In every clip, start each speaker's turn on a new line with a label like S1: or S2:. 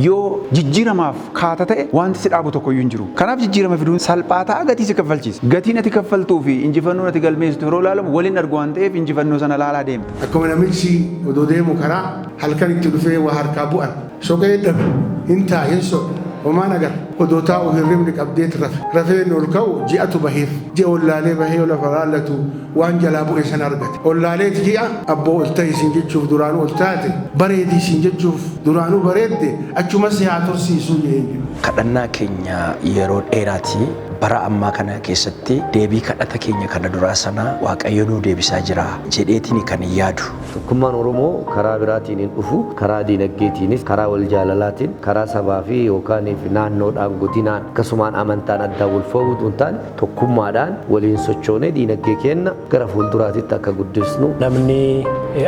S1: yoo jijjiiramaaf kaata ta'e wanti si dhaabu tokko iyyuu hin jiru. Kanaaf jijjiirama fiduun salphaataa gatii si kaffalchiisa. Gatiin ati kaffaltuu fi injifannoo ati galmeessitu yeroo ilaalamu waliin argu waan ta'eef injifannoo sana laalaa deemta.
S2: Akkuma namichi odoo deemu karaa halkan itti dhufee waa harkaa bu'an soqee dhabe hin taa'in soqe homaan agar odoo taa'u hirribni qabdeet rafeen ol ka'u ji'atu baheef ji'a ollaalee bahee lafa raallatu waan jalaa bu'e sana argate ollaalee ji'a abboo ol ta'e isin jechuuf duraanuu ol taate bareedi isin jechuuf duraanuu bareedde achumas haa tursiisuu jeenyu.
S3: Kadhannaa keenya yeroo dheeraati bara ammaa kana keessatti deebii kadhata keenya kana duraa sana Waaqayyo nuu deebisaa jira jedheetiin kan yaadu.
S4: Tokkummaan Oromoo karaa biraatiin hin dhufu, karaa diinagdeetiinis, karaa wal jaalalaatiin, karaa sabaa fi yookaan naannoodhaan godinaan akkasumaan amantaan addaa wal fa'uutu taane tokkummaadhaan waliin sochoonee diinagdee keenya gara fuulduraatitti akka guddisnu.
S5: Namni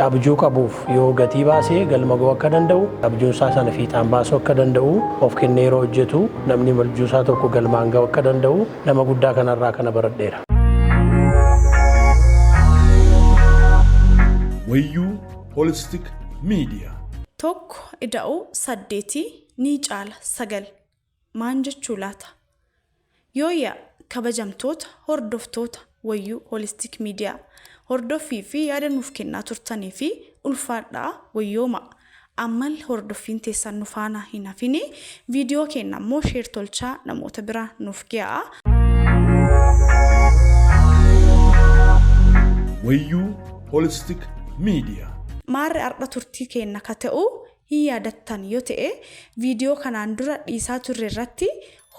S5: abjuu qabuuf yoo gatii baasee galma ga'uu akka danda'u, abjuunsaa sana fiixaan baasuu akka danda'u, of kennee yeroo hojjetu namni abjuusaa tokko galmaan ga'uu akka danda'u nama guddaa kanarraa kana baradheera.
S6: Wayyuu Holistic Media.
S7: Tokko ida'uu saddeetii ni caala sagal. Maan jechuu laata? Yooyaa kabajamtoota hordoftoota Wayyuu Holistic Media hordoffii fi yaada nuuf kennaa turtanii fi ulfaadhaa wayyooma. Ammal hordoffiin teessan nu faana hin hafine viidiyoo keenya immoo sheer tolchaa namoota biraa nuuf ga'a.
S6: Wayyuu Holistic Media.
S7: Maarri arda turtii keenya ka ta'u hin yaadattan yoo ta'e viidiyoo kanaan dura dhiisaa turre irratti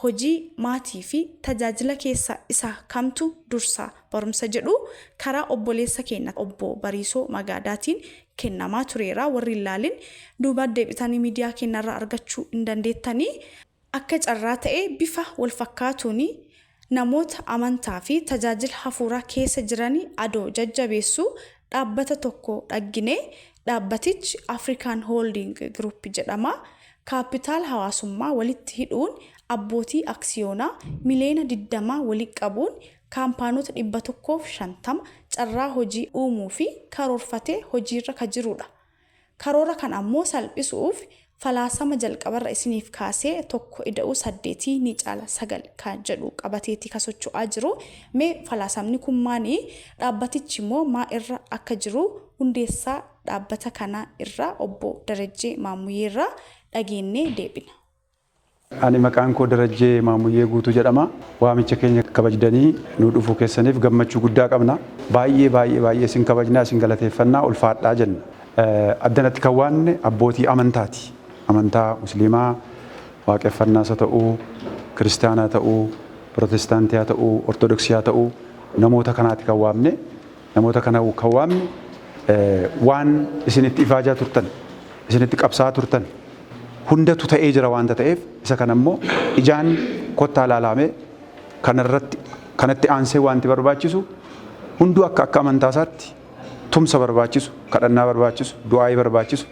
S7: hojii maatii fi tajaajila keessa isa kamtu dursa barumsa jedhu karaa obboleessa keenya obbo Bariisoo Magaadaatiin kennamaa tureera. Warri ilaalin duuba deebitanii miidiyaa keenyarraa argachuu hin dandeettanii akka carraa ta'e bifa wal fakkaatuun namoota amantaa fi tajaajila hafuuraa keessa jiranii adoo jajjabeessu dhaabbata tokko dhaggine. Dhaabbatichi African Holding Group jedhama. Kaapitaal hawaasummaa walitti hidhuun abbootii aksiyoonaa miliyoona 20 walitti qabuun kaampaanota 150 carraa hojii uumuu fi karoorfatee hojiirra ka jirudha. Karoora kan ammoo salphisuuf falaasama jalqabarra isiniif kaasee tokko ida'uu saddeetii ni caala sagal kan jedhu qabateetii ka socho'aa jiru. Mee falaasamni kun maanii? Dhaabbatichi immoo maa irra akka jiru hundeessaa dhaabbata kana irraa obbo Darajjee Maamuyyee irraa dhageennee deebina.
S1: Ani maqaan koo Darajjee Maamuyyee Guutuu jedhama. Waamicha keenya kabajdanii nu dhufuu keessaniif gammachuu guddaa qabna. Baay'ee isin kabajnaa isin galateeffannaa ulfaadhaa jenna. Addanatti kan waanne abbootii amantaati. Amantaa musliimaa waaqeffannaas haa ta'uu, kiristaanaa ta'uu, pirootestaantii haa ta'uu, ortodoksii haa ta'uu namoota kanaati kan waamne. Namoota kana kan waamne waan isinitti ifaajaa turtan, isinitti qabsaa turtan hundatu ta'ee jira waanta ta'eef isa kana immoo ijaan kottaa ilaalamee kanatti aansee wanti barbaachisu hunduu akka amantaasaatti tumsa barbaachisu, kadhannaa barbaachisu, du'aa'ii barbaachisu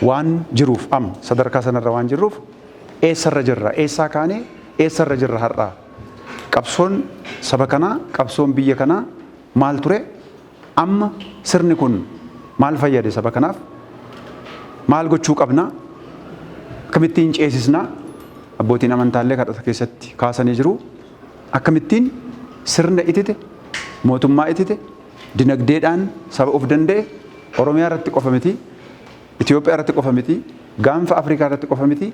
S1: waan jiruuf amma sadarkaa sanarra waan jirruuf eessarra jirra, eessaa kaanee eessarra jirra har'aa. Qabsoon saba kanaa, qabsoon biyya kanaa maal ture? Amma sirni kun maal fayyade saba kanaaf? Maal gochuu qabna? Akkamittiin ceesisnaa? Abbootiin amantaallee kadhata keessatti kaasanii jiru. Akkamittiin sirna itite, mootummaa itite, dinagdeedhaan saba of danda'e Oromiyaa irratti qofa miti, Itoophiyaa irratti qofa miti, gaanfa Afrikaa irratti qofa miti,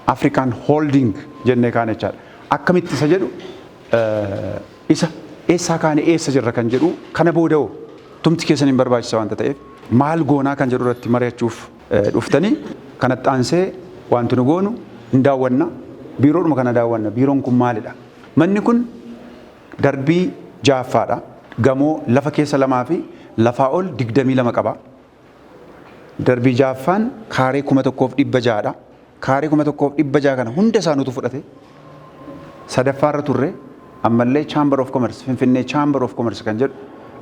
S1: African Holding jennee kaan jechaadha. Akkamitti isa jedhu isa eessaa kaane eessa jirra kan jedhu kana booda'u tumti keessan hin barbaachisa waanta ta'eef maal goonaa kan jedhu irratti mari'achuuf dhuftanii kanatti aansee wanti nu goonu hin daawwanna. Biiroodhuma kana daawwanna. Biiroon kun maalidha? Manni kun darbii ja'affaadha. Gamoo lafa keessa lamaa fi lafaa ol 22 qaba. Darbii ja'affaan kaaree 1,600dha. Kaaree 1,600 kana hunda isaanutu fudhate. Sadaffaarra turre ammallee Chamber of Commerce, Finfinnee Chamber of Commerce kan jedhu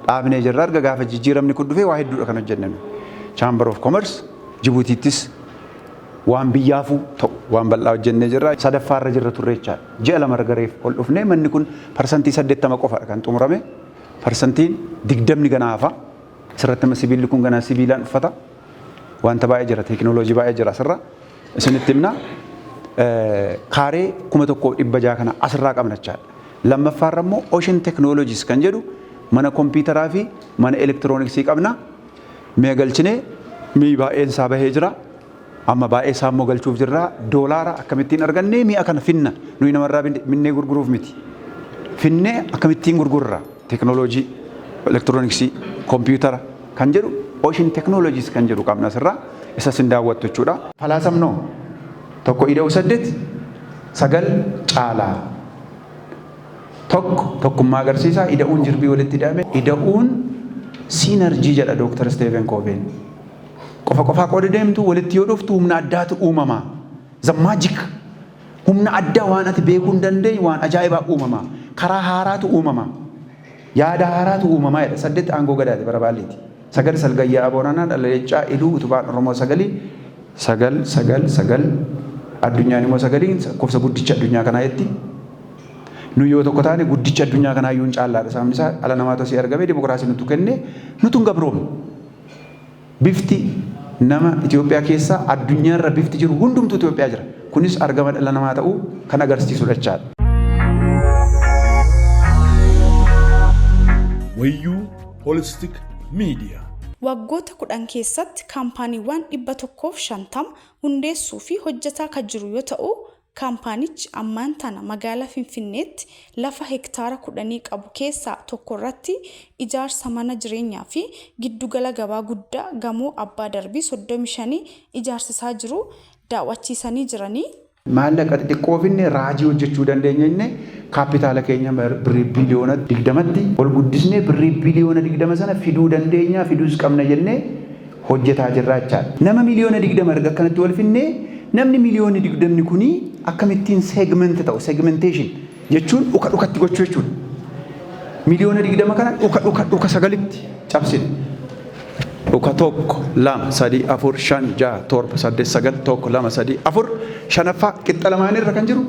S1: dhaabnee jirra. Erga gaafa jijjiiramni kun dhufee waa hedduudha kan hojjenname. Chamber of Commerce Jibuutiittis waan biyyaafuu ta'u waan bal'aa hojjennee jirra. Sadaffaarra jirra turre jechaadha. Ji'a lama gareef ol dhufnee manni kun parsantii 80 qofaadha kan xumurame. Parsantiin 20 ganaa hafa. Asirratti sibiilli kun ganaa sibiilaan uffata. Wanta baay'ee jira, teekinooloojii baay'ee jira asirra. isinitti himna. Kaaree 1,100 kana asirraa qabna jechaadha. Lammaffaarra immoo Ocean Technologies kan jedhu mana kompiitaraa fi mana elektirooniksii qabna. Mee galchine mii baay'een isaa bahee jira. Amma baay'ee isaa immoo galchuuf jirra. Doolaara akkamittiin argannee mi'a kana finna. Nuyi namarraa binnee gurguruuf miti. Finnee akkamittiin gurgurra. Teknooloojii, elektirooniksii, kompiitara kan jedhu Ocean Technologies kan jedhu qabna asirraa. Isa sin daawwattu jechuudha. Falaasamnoo tokko ida'u 8 9 caalaa. Tokkummaa agarsiisa. Ida'uun jirbii walitti hidhame. Ida'uun siinerjii jedha Dr. Stephen Covey. Qofa qoodi deemtu walitti yoo dhuftu humna addaatu uumama. The magic. Humna addaa waan ati beekuu hin dandeenye waan ajaa'ibaa uumama. Karaa haaraatu uumama. Yaada haaraatu uumama jedha. 8 aangoo gadaati bara baalleeti. 9 salgayyaa aboonanaa dhalaleechaa iluu utubaan Oromoo 9 addunyaan immoo 9 kofsa guddicha addunyaa kanaa jetti. Nu yoo tokko taane guddicha addunyaa kanaa iyyuu hin caallaadha. Sababni isaa ala namaatu asii argame dimokiraasii nutu kenne nutu hin gabroomne. Bifti nama Itoophiyaa keessa addunyaarra bifti jiru hundumtu Itoophiyaa jira. Kunis argama dhala namaa ta'uu kan agarsiisudha jechaadha.
S6: Wayyuu Holistic Media.
S7: Waggoota 10 keessatti kaampaaniiwwan 150 hundeessuu fi hojjetaa kan jiru yoo ta'u, kaampaanichi ammaan tana magaalaa Finfinneetti lafa hektaara 10 qabu keessaa tokko irratti ijaarsa mana jireenyaa fi giddugala gabaa guddaa gamoo abbaa darbii 35 ijaarsisaa jiru daawwachiisanii jiranii.
S1: Maallaqa xixiqqoo finne raajii hojjechuu dandeenya inni kaapitaala keenya birrii biliyoona 20tti ol guddisnee birrii biliyoona 20 sana fiduu dandeenya fiduus qabna jennee hojjetaa jirra jechaadha. Nama miliyoona 20 erga kanatti wal finne namni miliyoona 20 kuni akkamittiin segment ta'u segmentation jechuun dhukatti gochuu jechuudha. Miliyoona 20 kana dhuka 9tti cabsine. Dhuka 1 2 3 4 5 6 7 8 9 1 2 3 4 shanaffaa qixxa lamaan irra kan jiru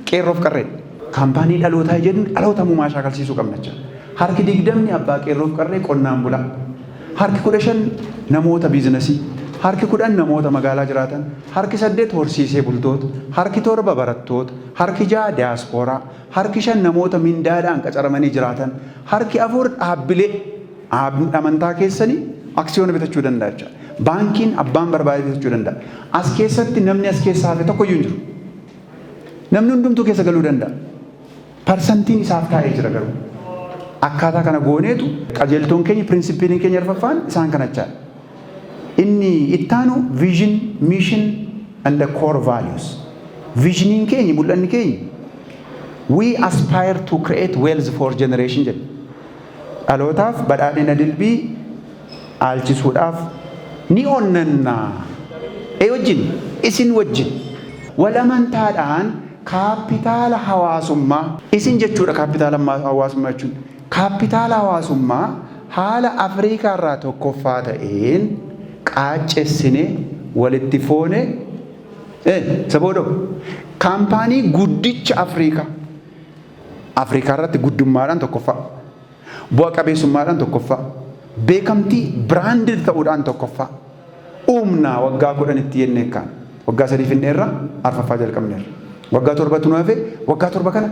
S1: qeerroof qarree. Kaampaanii dhalootaa jedhu dhaloota muumaa shaakalsiisuu qabna jecha. Harki 20 abbaa qeerroof qarree qonnaan bulaa. Harki 15 namoota biizinasii. Harki 10 namoota magaalaa jiraatan. Harki 8 horsiisee bultoota. Harki 7 barattoota. Harki 6 diyaaspooraa. Harki 5 namoota mindaadhaan qacaramanii jiraatan. Harki 4 dhaabbilee amantaa keessanii aksiyoona bitachuu danda'a jecha. Baankiin abbaan barbaade bitachuu danda'a. As keessatti namni as keessaa hafe tokko iyyuu hin jiru. Namni hundumtuu keessa galuu danda'a. Parsantiin isaaf taa'ee jira garuu. Akkaataa kana gooneetu qajeeltoon keenya pirinsippiin keenya arfaffaan isaan kana jechaadha. Inni ittaanu vision, mission and the core values. Visioniin keenya mul'anni keenya we aspire to create wealth for generation jedhu. Dhalootaaf badhaadhina dilbii aalchisuudhaaf ni onnannaa. Wajjin isin wajjin wal amantaadhaan kaapitaala hawaasummaa isin jechuudha. Kaapitaala hawaasummaa jechuun kaapitaala hawaasummaa haala Afrikaa irraa tokkoffaa ta'een qaacessine walitti foone saboodo kaampaanii guddicha Afrikaa irratti guddummaadhaan tokkoffaa, bu'a qabeessummaadhaan tokkoffaa, beekamtii biraandid ta'uudhaan tokkoffaa uumnaa waggaa 10 itti jennee kaan waggaa 3 finneerra arfaffaa jalqabneerra. Waggaa 7 tu hafe waggaa 7 kana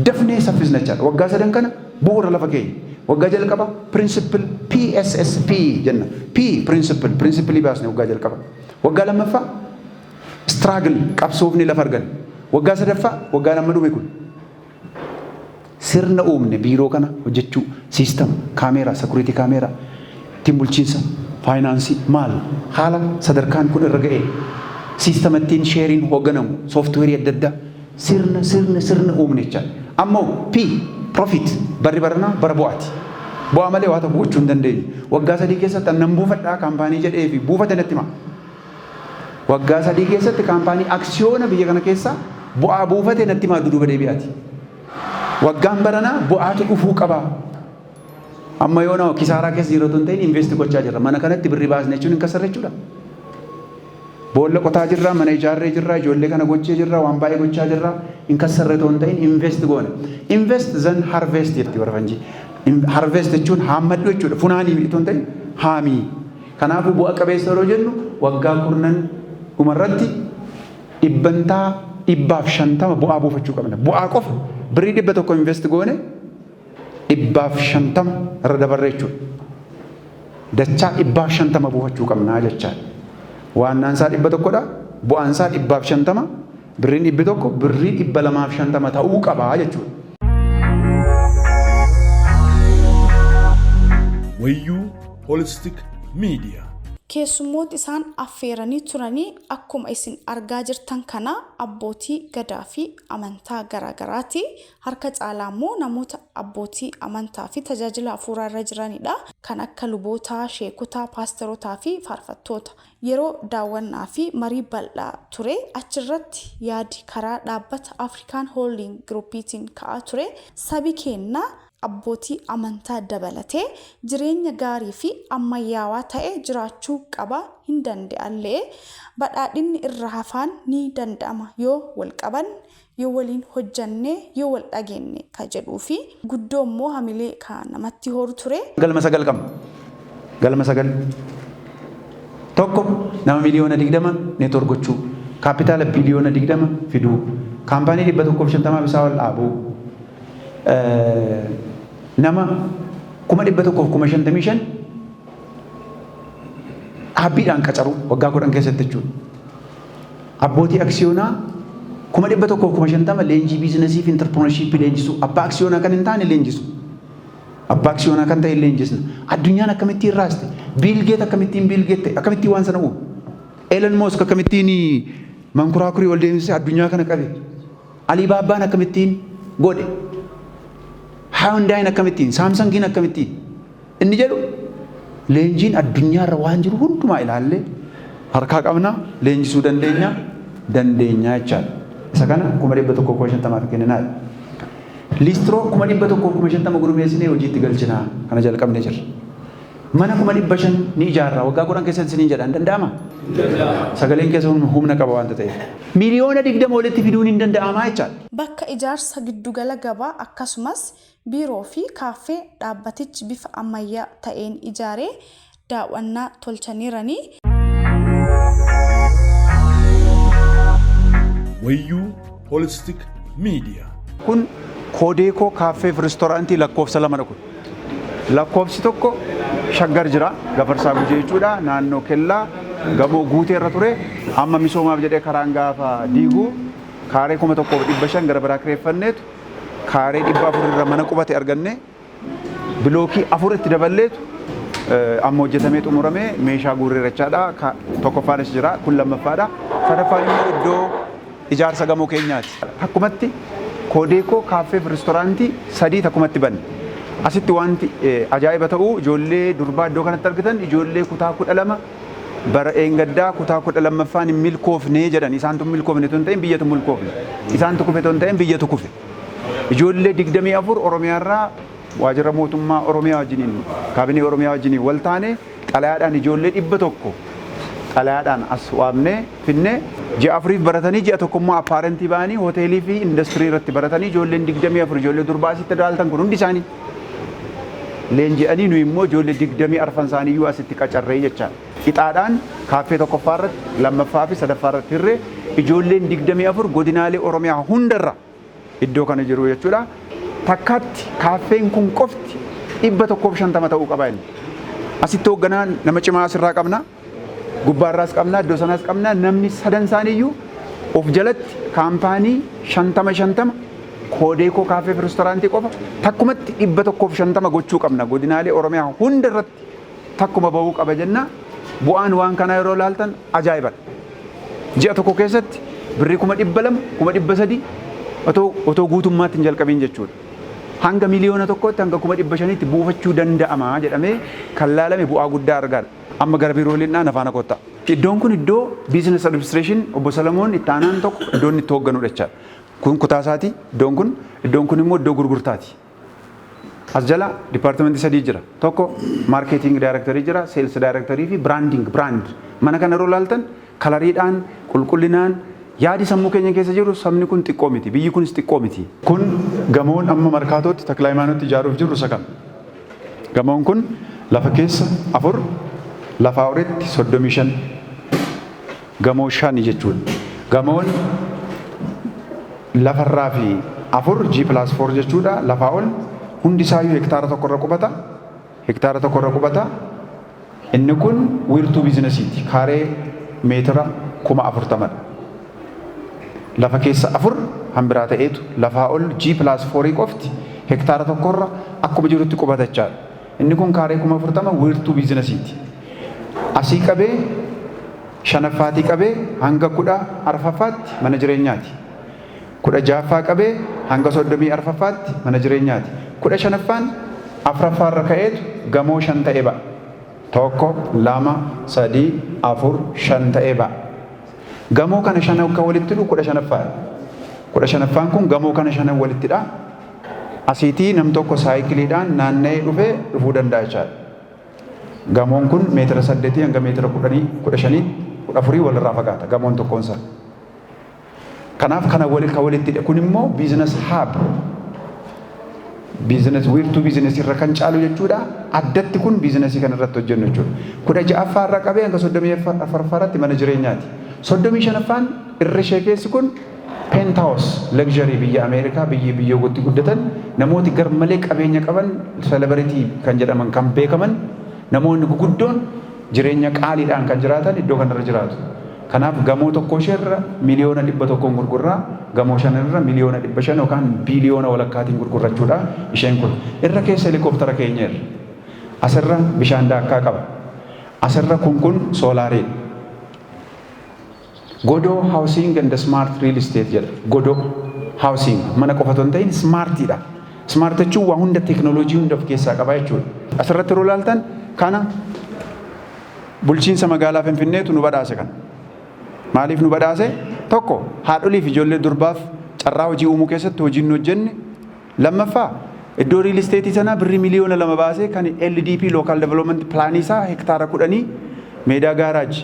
S1: dafnee saffisna jechaadha. Waggaa 3 kana bu'uura lafa keenya. Waggaa jalqaba principle PSSP jenna. P principle baasne waggaa jalqaba. Waggaa lammaffaa struggle qabsoofne lafa argan. Waggaa sadaffaa waggaa lamma dhume kun sirna uumne biiroo kana hojjechuu system kaameeraa security kaameeraa ittiin bulchiinsa faayinaansii maal haala sadarkaan kun irra ga'e system ittiin sheeriin hoogganamu sooftuweerii adda addaa sirna uumne jechaadha. Ammoo P profit barri baranaa bara bu'aati. Bu'aa malee waa tokko gochuu hin dandeenye. Waggaa 3 keessatti nan buufadhaa kaampaanii jedhee fi buufate natti hima. Waggaa 3 keessatti kaampaanii aksiyoona biyya kana keessa bu'aa buufate natti hima duduba deebi'aati. Waggaan baranaa bu'aatu dhufuu qaba. Amma yoo nama kisaaraa keessa jiru tun ta'in investi gochaa jirra. Mana kanatti birri baasne jechuun hin kasarre jechuudha. Boolla qotaa jirra, mana ijaarree jirra, ijoollee kana gochee jirra, waan baay'ee gochaa jirra. Hin kasarre tun ta'in invest goona. Invest then harvest jetti warra fanjii. Harvest jechuun haammadhu jechuudha. Funaanii tun ta'in haamii. Kanaafuu bu'a qabeessa yeroo jennu waggaa 10 dhumarratti dhibbantaa 150 bu'aa buufachuu qabna. Bu'aa qofa birrii 100 invest goone 150 irra dabarre jechuudha. Dachaa 150 buufachuu qabnaa jechaadha. Waannaan isaa 100dha. Bu'aan isaa 150 birriin 100 birrii 250 ta'uu qabaa jechuudha.
S6: Wayyuu Holistic Media.
S7: Keessummoota isaan affeeranii turanii akkuma isin argaa jirtan kana abbootii gadaa fi amantaa garaagaraati. Harka caalaa immoo namoota abbootii amantaa fi tajaajila hafuuraa irra jiranidha. Kan akka lubootaa, sheekotaa, paasterotaa fi faarfattoota. Yeroo daawwannaa fi marii bal'aa ture achirratti yaadi karaa dhaabbata Afrikaan Holding Groupiitiin ka'aa ture. Sabi keenna abbootii amantaa dabalatee jireenya gaarii fi ammayyaawaa ta'e jiraachuu qaba hin danda'allee badhaadhinni irra hafaan ni danda'ama yoo wal qaban yoo waliin hojjanne yoo wal dhageenye ka jedhuu fi guddoo immoo hamilee kan namatti horu ture.
S1: Galma sagal qabna. Galma sagal tokko nama miliyoona 20 neetwoork gochuu kaapitaala biliyoona 20 fiduu kaampaanii 150 bisaa wal dhaabuu nama 155 dhaabbiidhaan qacaru waggaa 10 keessatti jechuudha. Abbootii aksiyoonaa 150 leenjii biizinasii fi intarpiroonarshiippii leenjisuu. Abbaa aksiyoonaa kan hin taane leenjisu. Abbaa aksiyoonaa kan ta'e leenjisna. Addunyaan akkamittiin raaste? Biil Geet akkamittiin Biil Geet ta'e? Akkamittiin waan sana uume? Elon Musk akkamittiin mankuraakurii ol deemsisee addunyaa kana qabe? Alibaabbaan akkamittiin godhe? Hyundaiin akkamittiin? Samsungiin akkamittiin? Inni jedhu leenjiin addunyaarra waan jiru hundumaa ilaallee harkaa qabna leenjisuu dandeenya jechaadha. Isa kana 150 kenninaa. Listroo 150 gurmeessinee hojiitti galchinaa kana jalqabnee jirra. Mana 500 ni ijaarra waggaa 10 keessatti isiniin jedhan danda'ama? Sagaleen keessa humna qaba waan ta'eef. Miliyoona 20 walitti fiduun hin danda'amaa jechaadha.
S7: Bakka ijaarsa giddugala gabaa akkasumas biiroo fi kaaffee dhaabbatichi bifa ammayyaa ta'een ijaaree daawwannaa tolchaniiranii.
S6: Wayyuu Holistic Media.
S1: Kun Kodeekoo kaaffee fi reestooraantii lakkoofsa 2 kun. Lakkoofsi tokko Shaggar jira Gafarsaa Gujee jechuudha naannoo kellaa gamoo guutee irra ture amma misoomaaf jedhee karaan gaafa diiguu kaaree 1,500 gara biraa kireeffanneetu kaaree 400 irra mana qubate arganne bilookii 4 itti daballeetu amma hojjetamee xumuramee meeshaa guurreerachaadha. Tokkoffaanis jira kun lammaffaadha. Sadaffaan immoo iddoo ijaarsa gamoo keenyaati. Akkumatti Kodeekoo kaaffee fi reestooraantii 3 takkumatti banne. Asitti wanti ajaa'iba ta'u ijoollee durbaa iddoo kanatti argitan ijoollee kutaa 12 bara eengaddaa kutaa 12ffaan hin milkoofne jedhan isaantu milkoofne tun ta'in biyyatu milkoofne isaantu kufe tun ta'in biyyatu kufe. Ijoollee 24 Oromiyaarraa waajjira mootummaa Oromiyaa wajjiniin kaabinee Oromiyaa wajjiniin wal taane xalayaadhaan ijoollee 100 xalayaadhaan as waamnee finnee ji'a 4 baratanii ji'a tokko immoo appaarentii ba'anii hoteelii fi industirii irratti baratanii ijoolleen 24 ijoollee durbaa asitti daaltan kun hundi isaanii leenji'anii nu immoo ijoollee 24 isaanii iyyuu asitti qacarree jechaadha. Ixaadhaan kaaffee tokkoffaa irratti lammaffaa fi sadaffaa irratti hirree ijoolleen 24 godinaalee Oromiyaa hundarra iddoo kana jiru jechuudha. Takkaatti kaaffeen kun qofti 150 ta'uu qaba inni. Asitti hoogganaa nama cimaa asirraa qabna. Gubbaarraas qabna iddoo sanaas qabna namni sadan isaaniiyyuu of jalatti kaampaanii 50 Kodeekoo kaaffee fi reestooraantii qofa takkumatti 150 gochuu qabna godinaalee Oromiyaa hunda irratti takkuma bahuu qaba jenna. Bu'aan waan kana yeroo laaltan ajaa'ibadha. Ji'a tokko keessatti birrii 200,000 300 otoo guutummaatti hin jalqabiin jechuudha. Hanga miliyoona tokkotti hanga 500,000tti buufachuu danda'ama jedhamee kan laalame bu'aa guddaa argaadha. Amma gara biirooleen afaana kottaa. Iddoon kun iddoo biizinesi adiministireeshin obbo Salamoon itti aanaan tokko iddoon itti hoogganudha jechaadha. Kun kutaa isaati iddoon kun immoo iddoo gurgurtaati. As jala dipaartimentii 3 jira. Tokko maarkeeting daayirektarii jira, seels daayirektarii fi biraand. Mana kana yeroo laaltan kalariidhaan qulqullinaan yaadi sammuu keenya keessa jiru sabni kun xiqqoo miti biyyi kunis xiqqoo miti. Kun gamoon amma markaatootti Taklaayimaanootti ijaaruuf jirru isa kana. Gamoon kun lafa keessa 4 lafa olitti 35 gamoo 5 jechuudha. Gamoon lafarraa fi 4 G+4 jechuudha. Lafaa ol hundi isaayyuu hektaara tokkorra qubata. Hektaara tokkorra qubata. Inni kun wiirtuu biizinasiiti. Kaaree meetira 40,000. Lafa keessa 4 hambiraa ta'eetu lafaa ol G+4 qofti hektaara tokkorra akkuma jirutti qubatachaadha. Inni kun kaaree 40,000 wiirtuu biizinasiiti. Asii qabee shanaffaatii qabee hanga 14ffaatti mana jireenyaati. 16ffaa qabee hanga 34ffaatti mana jireenyaati. 15ffaan afraffaarra ka'eetu gamoo 5 ta'ee ba'a. 1 2 3 4 5 ta'ee ba'a. Gamoo kana 5 akka walitti hidhu 15ffaa. 15ffaan kun gamoo kana 5 walitti hidha. Asiitii nam tokko saayikiliidhaan naanna'ee dhufuu danda'a jechaadha. Gamoon kun meetira 8 hanga meetira 10 15 14 walirraa fagaata gamoon tokkoon isaa. Kanaaf kana walitti hidha. Kun immoo biizines haab. Biizines wiirtuu biizinesii irra kan caalu jechuudha. Addatti kun biizinesii kan irratti hojjennu jechuudha. 16ffaa irraa qabee hanga 34ffaatti mana jireenyaati. 35ffaan irri ishee keessi kun penthouse luxury biyya Ameerikaa biyyooti guddatan namooti garmalee qabeenya qaban celebrity kan jedhaman kan beekaman namoonni guguddoon jireenya qaaliidhaan kan jiraatan iddoo kanarra jiraatu. Kanaaf gamoo tokko isheerra miliyoona 100 gurgurraa gamoo 5 irra miliyoona 500 yookaan biliyoona walakkaatiin gurgurrachuudha isheen kun. Irra keessa helikooftara keenya irra. Asirra bishaan daakkaa qaba. Asirra kun soolaariidha. Godoo housing and smart real estate jedha. Godoo housing mana qofa otoo hin ta'in smartiidha. Smart jechuun waa hunda teekinooloojii hunda of keessaa qaba jechuudha. Asirratti yeroo ilaaltan kana bulchiinsa magaalaa Finfinneetu nu badhaase kana. Maaliif nu badhaase? Tokko haadholiif ijoollee durbaaf carraa hojii uumuu keessatti hojiin nu hojjenne. Lammaffaa iddoo real estate sanaa birrii miliyoona 2 baasee kan LDP local development plan isaa hektaara 10 meedaa gaaraaj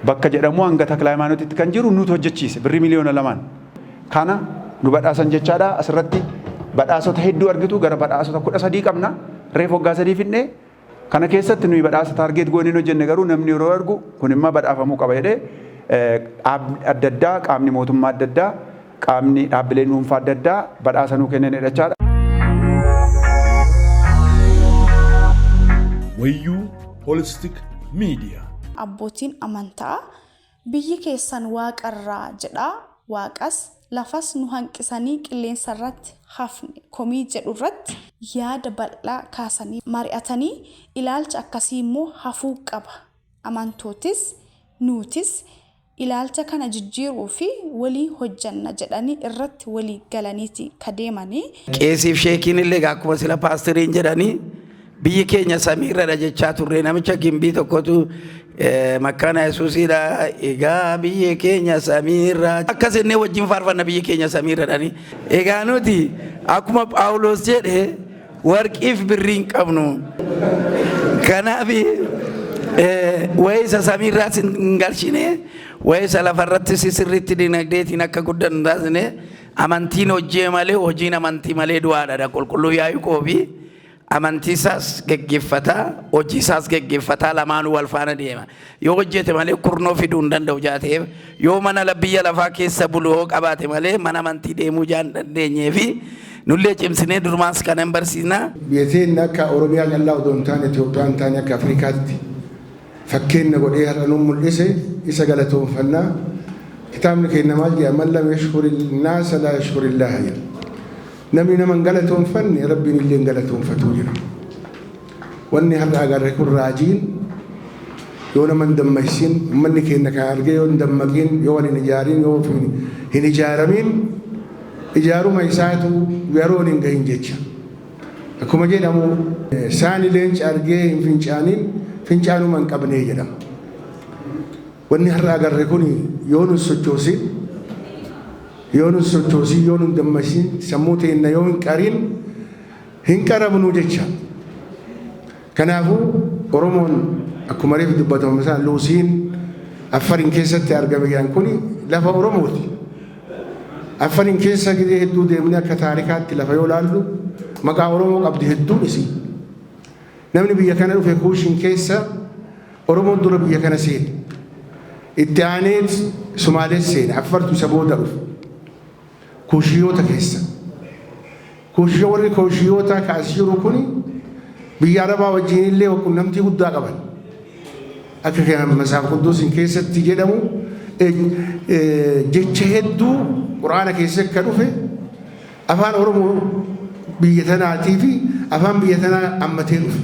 S1: bakka jedhamu hanga Takla Hayimaanotitti kan jiru nuti hojjechiise birrii miliyoona 2. Kana nu badhaasan jechaadha. Asirratti badhaasota hedduu argitu gara badhaasota 13 qabna. Reef waggaa 3 fidnee kana keessatti nuyi badhaasa taargeet gooneen hojjenne garuu namni yeroo argu kun immoo badhaafamuu qaba jedhee adda addaa qaamni mootummaa adda addaa qaamni dhaabbileen dhuunfaa adda addaa badhaasa nuu kennanidha jechaadha.
S6: Wayyuu Holistic Media.
S7: Abbootiin amantaa biyyi keessan waaqarraa jedhaa waaqas lafas nu hanqisanii qilleensa irratti hafne komii jedhu irratti yaada bal'aa kaasanii mari'atanii ilaalcha akkasii immoo hafuu qaba. Amantootis nuutis ilaalcha kana jijjiiruu fi walii hojjanna jedhanii irratti walii galaniiti kadeemanii.
S8: Qeesiif sheekiin illee akkuma sila paastiriin jedhanii biyyi keenya samiirradha jechaa turre. Namicha gimbii tokkotu makkaana Yesuusiidha. Egaa biyyi keenya samiirra akkas innee wajjin faarfanna biyyi keenya samiirradhani. Egaa nuti akkuma Phaawulos jedhe warqiif birrii hin qabnu. Kanaaf wayisa samiirraa hin galchine wayisa lafarratti sirriitti dinagdeetiin akka guddan taasine amantiin hojii malee hojiin amantii malee du'aadha. Qulqulluu Yaaqoobii amantiisaas geggeeffataa hojiisaas geggeeffataa lamaanuu wal faana deema. Yoo hojjete malee kurnoo fiduu hin danda'u jaateef yoo mana biyya lafaa keessa bulu qabaate malee mana amantii deemuu jaan dandeenyeefi nullee cimsinee durmaas kana hin barsiisna.
S2: Biyyateen akka Oromiyaa qal'aa odoo hin taane Itoophiyaan hin taane akka Afrikaatti fakkeenya godhee har'a nu mul'ise isa galatoonfannaa. Kitaabni keenya maal jedha? Man lam yashkuri naasa laa yashkuri Illaaha jedha. Namni nama hin galatoonfanne Rabbiin illee hin galatoonfatu jira. Wanni har'a agarre kun raajiin yoo nama hin dammaqsin uummanni keenya kan argee yoo hin dammaqin yoo wal hin ijaarin yoo hin ijaaramin ijaaruma isaatu yeroo hin gahin jecha. Akkuma jedhamu saani leenca argee hin fincaanin fincaanuma hin qabnee jedhama. Wanni har'a agarre kun yoo nu sochoosin yoo nu sochoosin yoo nu dammaqsin sammuu teenya yoo hin qarin hin qarabnu jecha. Kanaafuu Oromoon akkuma reef dubbatamu isaan Luusiin Affarin keessatti argame jedhan kun lafa Oromooti. Affarin keessa gidee hedduu deemnee akka taarikaatti lafa yoo laallu maqaa Oromoo qabdi hedduun isii. Namni biyya kana dhufe Kuushin keessa Oromoon dura biyya kana seene. itti aaneet Sumaalees seene Affartu isa booda dhufe kuushiyoota keessa warri kuushiyoota kaas jiru kuni biyya Arabaa wajjin illee quunnamtii guddaa qaban akka Masaaf Qudduusin keessatti jedhamu jecha hedduu Quraana keessa akka dhufe afaan Oromoo biyya tanaatii fi afaan biyya tanaa ammatee dhufe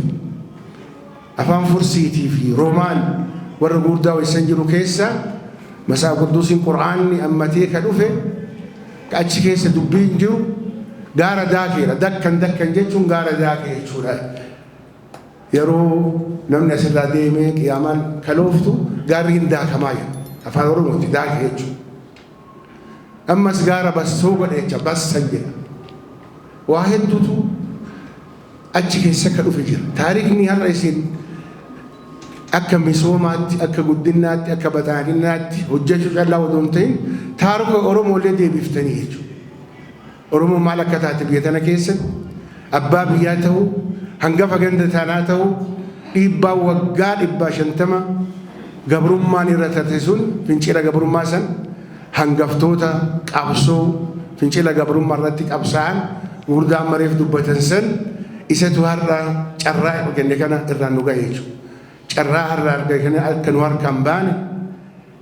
S2: afaan Fursiitii fi Roomaan warra guddaa waysan jiru keessa Masaaf Qudduusin Quraanni ammatee ka dhufe achi keessa dubbiin jiru gaara daakeera dakkan jechuun gaara daakee jechuudha. Yeroo namni asirraa deemee qiyaamaan kalooftu gaarri hin daakamaa jira afaan Oromootti daakee jechuudha. Ammas gaara bassoo godhe jecha bassan jedha. Waa hedduutu achi keessa akka dhufe jira. Taariikni har'a isin akka misoomaatti, akka guddinaatti, akka badhaadhinaatti hojjechuu callaa odoo hin ta'in taarika Oromoolee deebiftanii jechuudha. Oromoon maal akka taate biyya tana keessatti abbaa biyyaa ta'uu, hangafa ganda tanaa ta'uu, dhiibbaa waggaa 150 gabrummaan irra tate sun fincila gabrummaa san hangaftoota qabsoo fincila gabrummaa irratti qabsaa'an gurguddaan mareef dubbatan san isatu har'a carraa kenne kana irraan nu ga'e jechuudha. Carraa har'a argame akka nu harkaan baane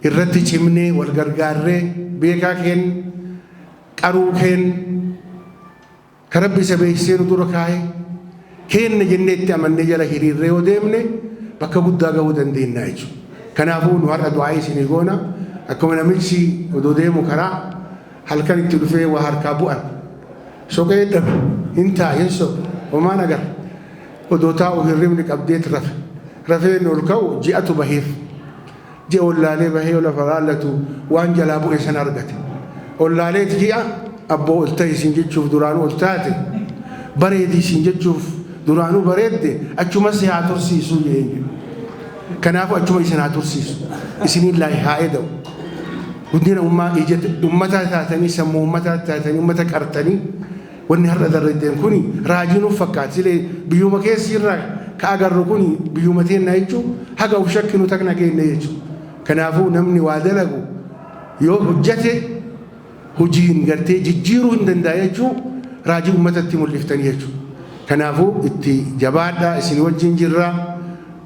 S2: irratti cimnee wal gargaarree beekaa keen qaruu keen karabbi isa beeksisee nu dura kaa'ee keenna jennee itti amannee jala hiriirree yoo deemne bakka guddaa gahuu dandeenya jechuudha. Kanaafuu nu har'a du'aa isinii goona akkuma namichi odoo deemu karaa halkan itti dhufee waa harkaa bu'an soqee dhabe hin taa'in soqe homaan agar odoo taa'u hirribni qabdeet rafeen ol ka'u ji'atu baheef ji'a ollaalee bahee lafa raallatu waan jalaa bu'e san argate ollaaleet ji'a abboo ol ta'e isin jechuuf duraanuu ol taate bareedi isin jechuuf duraanuu bareedde achuma si haa tursiisuu jeenyu. Kanaafuu achuma isin haa tursiisu isiniin laa haa eda'u guddina ummataa taatanii sammuu ummataa taatanii ummata qartanii wanni har'a darreeddeen kuni raajii nuuf fakkaata silee biyyuma keessi irraa ka agarru kuni biyyuma teennaa jechuun haga uf shakkinu takna geenne jechuudha. Kanaafuu namni waa dalagu yoo hojjate hojiin gartee jijjiiruu hin danda'a jechuun raajii ummatatti mul'iftanii jechuudha. Kanaafuu itti jabaadhaa isin wajjin jirraa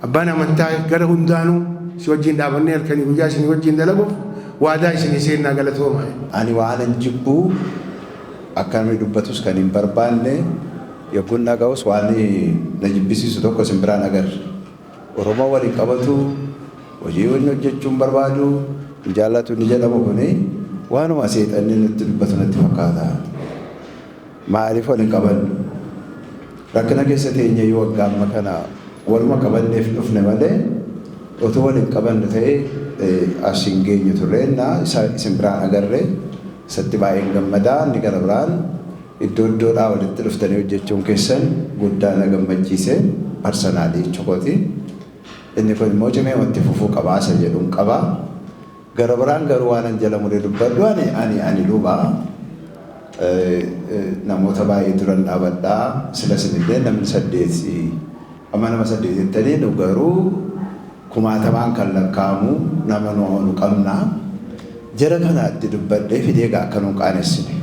S2: abbaan amantaa gara hundaanuu si wajjin dhaabannee halkanii guyyaa isin wajjin dalaguuf waadaa isin seennaa galatooma.
S9: Ani waanan jibbuu akkanuma dubbatus kan hin barbaanne yookiin dhaga'us waan na jibbisiisu tokko isin biraan agarra. Oromoo waliin qabatu hojii wanni hojjechuun barbaadu jaallatu ni jedhamu kuni waanuma seexanni nutti dubbatu natti fakkaata. Maaliif waliin qabannu? Rakkina keessa teenye yoo waggaa amma kana waluma qabanneef dhufne malee otoo waliin qabannu ta'ee as hin geenyu turreenna isin biraan agarre isatti baay'een gammadaa inni gara biraan iddoodhaa walitti dhuftanii hojjechuun keessan guddaa na gammachiise parsanaalii chokooti. Inni kun immoo cimee wanti fufuu qabaasa jedhuun qaba. Gara biraan garuu waan jala muree dubbadhu ani lubaa namoota baay'ee duran dhaabadhaa sila sinillee namni 8 amma nama 8 jettanii nu garuu kumaatamaan kan lakkaa'amu nama nu qabna. Jara kanaatti dubbadhee fidee akka nu qaanessine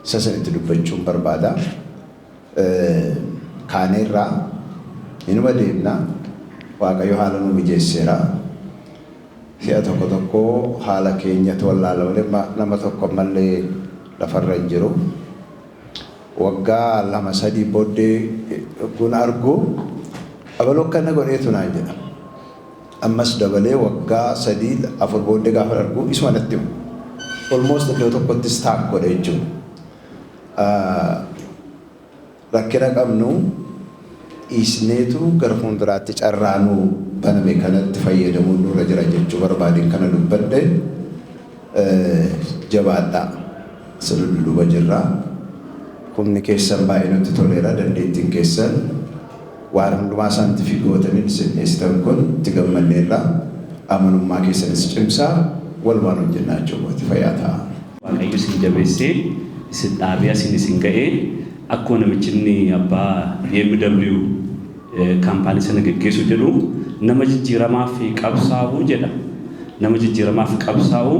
S9: sasanitti dubbachuun barbaada. Kaaneerraa inuma deemna Waaqayyo haala nu mijeesseera. Si'a tokko haala keenyatu wallaala malee nama tokko mallee lafarra hin jiru. Waggaa 2-3 booddee kun argu abaloo kana godheetu naan jedha. Ammas dabalee waggaa 3-4 booddee gaafa argu isuma natti himu. Almost iddoo tokkotti staak godhe jechuudha. Rakkina qabnu dhiisneetu gara fuulduraatti carraanuu baname kanatti fayyadamuun nurra jira jechuu barbaadeen kana dubbadhe jabaadhaa sirriiba jirra. Humni keessan baay'ee nutti toleera dandeettiin keessan waan hundumaa saantifii gootaniin isin dhiyeessitan kun itti gammanneerra amanummaa keessanis cimsaa walumaan hojjennaa jechuudha fayyaa ta'a.
S10: Waaqayyo isin jabeessee isin dhaabee isin ga'ee akkuma namichi inni abbaa BMW kaampaanii sana geggeessu jedhu nama jijjiiramaa fi qabsaa'uu jedha. nama jijjiiramaaf qabsaa'u